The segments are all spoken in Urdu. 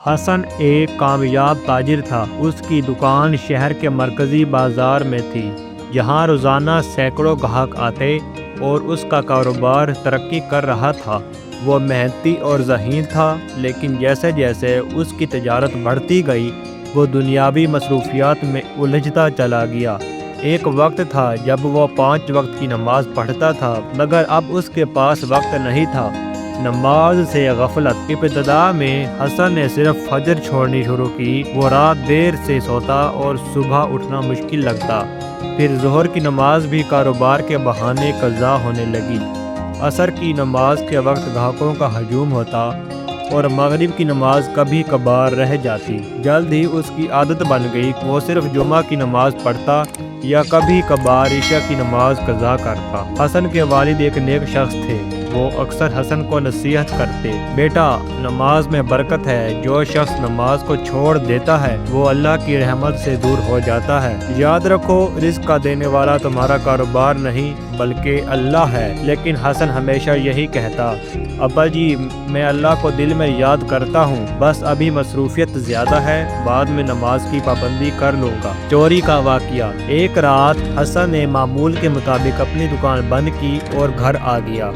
حسن ایک کامیاب تاجر تھا۔ اس کی دکان شہر کے مرکزی بازار میں تھی، جہاں روزانہ سینکڑوں گاہک آتے اور اس کا کاروبار ترقی کر رہا تھا۔ وہ محنتی اور ذہین تھا، لیکن جیسے جیسے اس کی تجارت بڑھتی گئی، وہ دنیاوی مصروفیات میں الجھتا چلا گیا۔ ایک وقت تھا جب وہ 5 وقت کی نماز پڑھتا تھا، مگر اب اس کے پاس وقت نہیں تھا۔ نماز سے غفلت۔ ابتدا میں حسن نے صرف فجر چھوڑنی شروع کی۔ وہ رات دیر سے سوتا اور صبح اٹھنا مشکل لگتا۔ پھر ظہر کی نماز بھی کاروبار کے بہانے قضا ہونے لگی۔ عصر کی نماز کے وقت گاہکوں کا ہجوم ہوتا اور مغرب کی نماز کبھی کبھار رہ جاتی۔ جلد ہی اس کی عادت بن گئی۔ وہ صرف جمعہ کی نماز پڑھتا یا کبھی کبھار عشاء کی نماز قضا کرتا۔ حسن کے والد ایک نیک شخص تھے۔ وہ اکثر حسن کو نصیحت کرتے، بیٹا، نماز میں برکت ہے۔ جو شخص نماز کو چھوڑ دیتا ہے وہ اللہ کی رحمت سے دور ہو جاتا ہے۔ یاد رکھو، رزق کا دینے والا تمہارا کاروبار نہیں بلکہ اللہ ہے۔ لیکن حسن ہمیشہ یہی کہتا، ابا جی، میں اللہ کو دل میں یاد کرتا ہوں، بس ابھی مصروفیت زیادہ ہے، بعد میں نماز کی پابندی کر لوں گا۔ چوری کا واقعہ۔ ایک رات حسن نے معمول کے مطابق اپنی دکان بند کی اور گھر آ گیا۔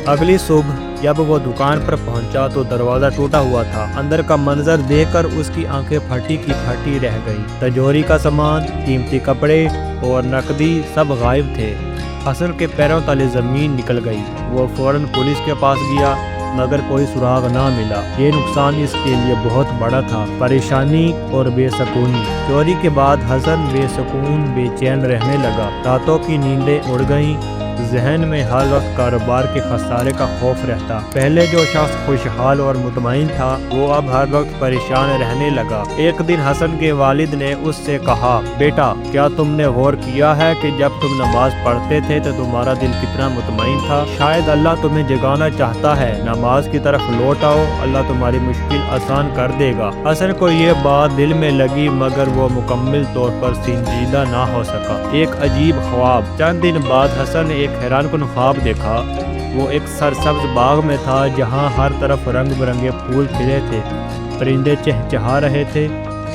اگلی صبح جب وہ دکان پر پہنچا تو دروازہ ٹوٹا ہوا تھا۔ اندر کا منظر دیکھ کر اس کی آنکھیں پھٹی کی پھٹی رہ گئی۔ تجوری کا سامان، قیمتی کپڑے اور نقدی سب غائب تھے۔ حسن کے پیروں تلے زمین نکل گئی۔ وہ فوراً پولیس کے پاس گیا، مگر کوئی سراغ نہ ملا۔ یہ نقصان اس کے لیے بہت بڑا تھا۔ پریشانی اور بے سکونی۔ چوری کے بعد حسن بے سکون، بے چین رہنے لگا۔ راتوں کی نیندیں اڑ گئیں۔ ذہن میں ہر وقت کاروبار کے خسارے کا خوف رہتا۔ پہلے جو شخص خوشحال اور مطمئن تھا، وہ اب ہر وقت پریشان رہنے لگا۔ ایک دن حسن کے والد نے اس سے کہا، بیٹا، کیا تم نے غور کیا ہے کہ جب تم نماز پڑھتے تھے تو تمہارا دل کتنا مطمئن تھا؟ شاید اللہ تمہیں جگانا چاہتا ہے۔ نماز کی طرف لوٹ آؤ، اللہ تمہاری مشکل آسان کر دے گا۔ حسن کو یہ بات دل میں لگی، مگر وہ مکمل طور پر سنجیدہ نہ ہو سکا۔ ایک عجیب خواب۔ چند دن بعد حسن نے ایک حیران کن خواب دیکھا۔ وہ ایک سرسبز باغ میں تھا، جہاں ہر طرف رنگ برنگے پھول کھلے تھے، پرندے چہچہا رہے تھے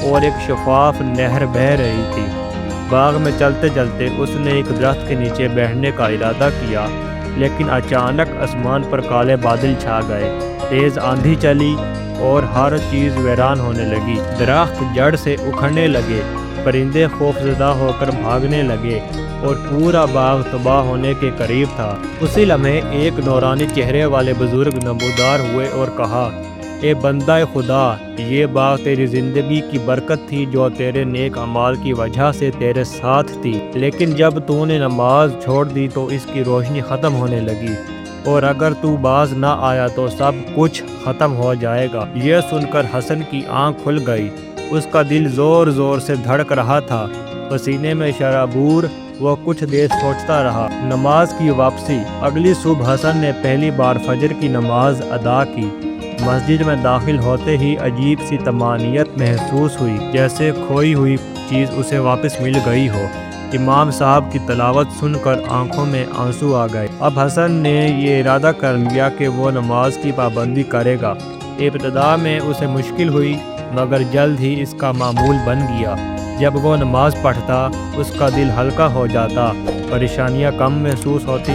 اور ایک شفاف نہر بہہ رہی تھی۔ باغ میں چلتے چلتے اس نے ایک درخت کے نیچے بیٹھنے کا ارادہ کیا، لیکن اچانک آسمان پر کالے بادل چھا گئے۔ تیز آندھی چلی اور ہر چیز ویران ہونے لگی۔ درخت جڑ سے اکھڑنے لگے، پرندے خوفزدہ ہو کر بھاگنے لگے اور پورا باغ تباہ ہونے کے قریب تھا۔ اسی لمحے ایک نورانی چہرے والے بزرگ نمودار ہوئے اور کہا، اے بندہ خدا، یہ باغ تیری زندگی کی برکت تھی جو تیرے نیک اعمال کی وجہ سے تیرے ساتھ تھی، لیکن جب تو نے نماز چھوڑ دی تو اس کی روشنی ختم ہونے لگی، اور اگر تو باز نہ آیا تو سب کچھ ختم ہو جائے گا۔ یہ سن کر حسن کی آنکھ کھل گئی۔ اس کا دل زور زور سے دھڑک رہا تھا، پسینے میں شرابور۔ وہ کچھ دیر سوچتا رہا۔ نماز کی واپسی۔ اگلی صبح حسن نے پہلی بار فجر کی نماز ادا کی۔ مسجد میں داخل ہوتے ہی عجیب سی طمانینت محسوس ہوئی، جیسے کھوئی ہوئی چیز اسے واپس مل گئی ہو۔ امام صاحب کی تلاوت سن کر آنکھوں میں آنسو آ گئے۔ اب حسن نے یہ ارادہ کر لیا کہ وہ نماز کی پابندی کرے گا۔ ابتدا میں اسے مشکل ہوئی، مگر جلد ہی اس کا معمول بن گیا۔ جب وہ نماز پڑھتا، اس کا دل ہلکا ہو جاتا، پریشانیاں کم محسوس ہوتی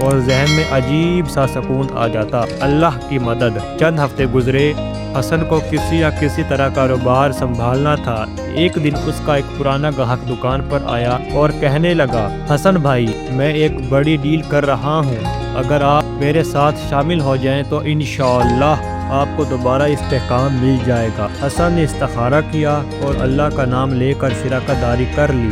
اور ذہن میں عجیب سا سکون آ جاتا۔ اللہ کی مدد۔ چند ہفتے گزرے۔ حسن کو کسی یا کسی طرح کاروبار سنبھالنا تھا۔ ایک دن اس کا ایک پرانا گاہک دکان پر آیا اور کہنے لگا، حسن بھائی، میں ایک بڑی ڈیل کر رہا ہوں، اگر آپ میرے ساتھ شامل ہو جائیں تو انشاءاللہ آپ کو دوبارہ استحکام مل جائے گا۔ حسن نے استخارہ کیا اور اللہ کا نام لے کر شراکت داری کر لی۔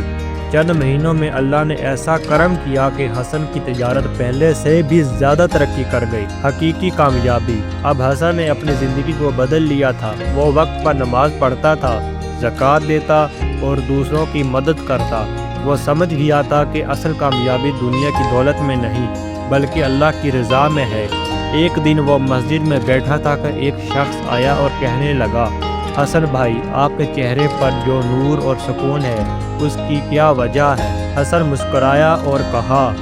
چند مہینوں میں اللہ نے ایسا کرم کیا کہ حسن کی تجارت پہلے سے بھی زیادہ ترقی کر گئی۔ حقیقی کامیابی۔ اب حسن نے اپنی زندگی کو بدل لیا تھا۔ وہ وقت پر نماز پڑھتا تھا، زکوٰۃ دیتا اور دوسروں کی مدد کرتا۔ وہ سمجھ گیا تھا کہ اصل کامیابی دنیا کی دولت میں نہیں بلکہ اللہ کی رضا میں ہے۔ ایک دن وہ مسجد میں بیٹھا تھا کہ ایک شخص آیا اور کہنے لگا، حسن بھائی، آپ کے چہرے پر جو نور اور سکون ہے، اس کی کیا وجہ ہے؟ حسن مسکرایا اور کہا،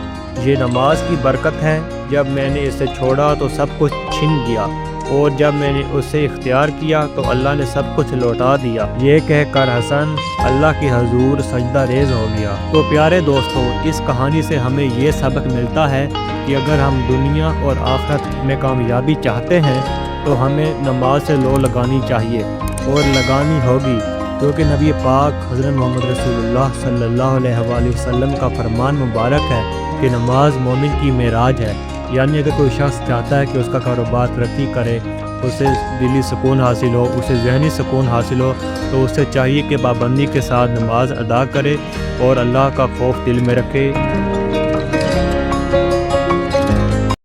یہ نماز کی برکت ہے۔ جب میں نے اسے چھوڑا تو سب کچھ چھن گیا اور جب میں نے اسے اختیار کیا تو اللہ نے سب کچھ لوٹا دیا۔ یہ کہہ کر حسن اللہ کے حضور سجدہ ریز ہو گیا۔ تو پیارے دوستو، اس کہانی سے ہمیں یہ سبق ملتا ہے کہ اگر ہم دنیا اور آخرت میں کامیابی چاہتے ہیں تو ہمیں نماز سے لو لگانی چاہیے، اور لگانی ہوگی، کیونکہ نبی پاک حضرت محمد رسول اللہ صلی اللہ علیہ وآلہ وسلم کا فرمان مبارک ہے کہ نماز مومن کی معراج ہے۔ یعنی اگر کوئی شخص چاہتا ہے کہ اس کا کاروبار ترقی کرے، اسے دلی سکون حاصل ہو، اسے ذہنی سکون حاصل ہو، تو اسے چاہیے کہ پابندی کے ساتھ نماز ادا کرے اور اللہ کا خوف دل میں رکھے۔